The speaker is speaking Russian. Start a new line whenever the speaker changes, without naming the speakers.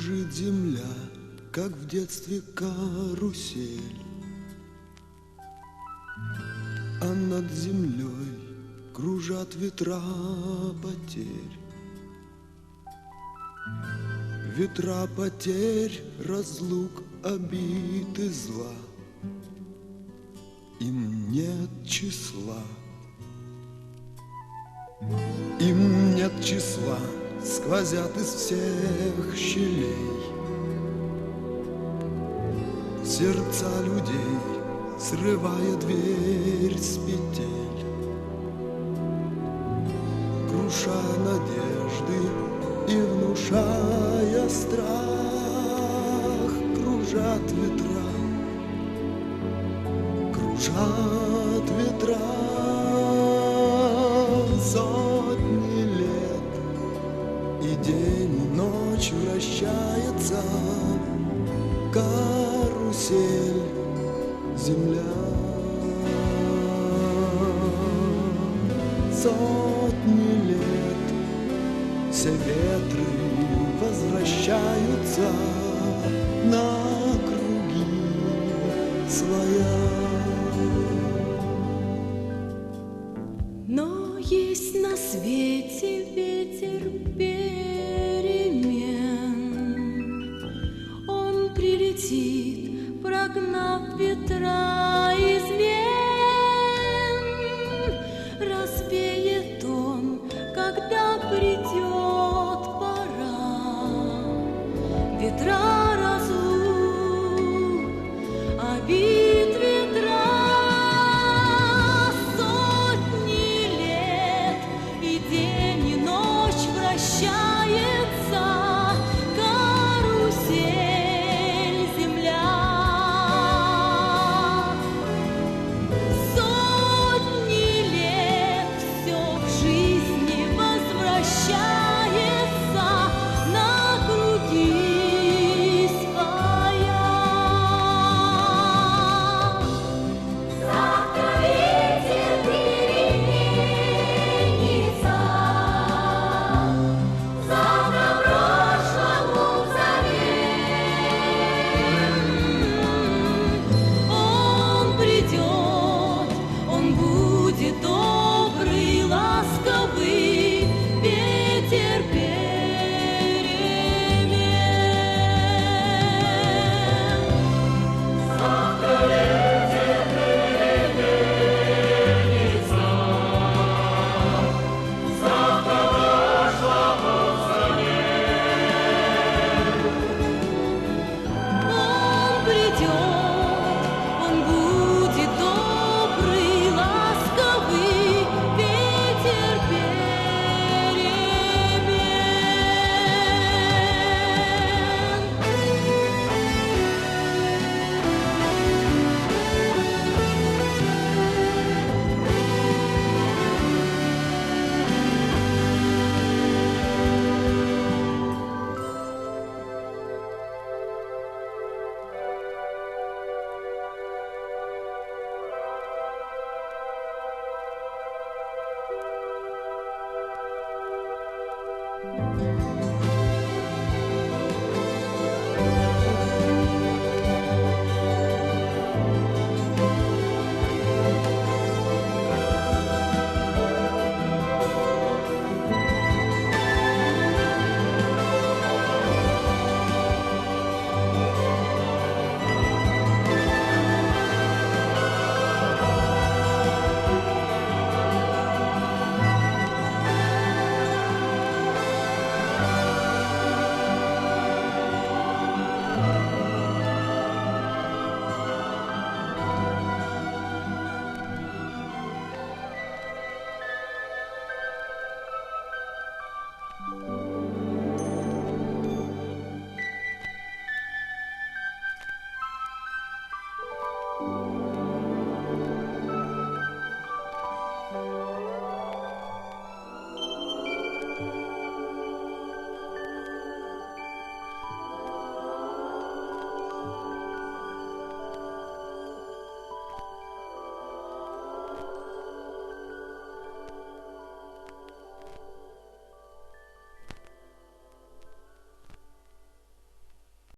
Кружит земля, как в детстве карусель, а над землей кружат ветра потерь. Ветра потерь, разлук, обид и зла, им нет числа. Им нет числа, сквозят из всех щелей сердца людей, срывая дверь с петель, крушая надежды и внушая страх. Кружат ветра, кружат ветра сотни лет, и день и ночь вращается карусель земля. Сотни лет все ветры возвращаются на круги своя.
Но есть на свете ветер перемен, он прилетит, прогнав ветра.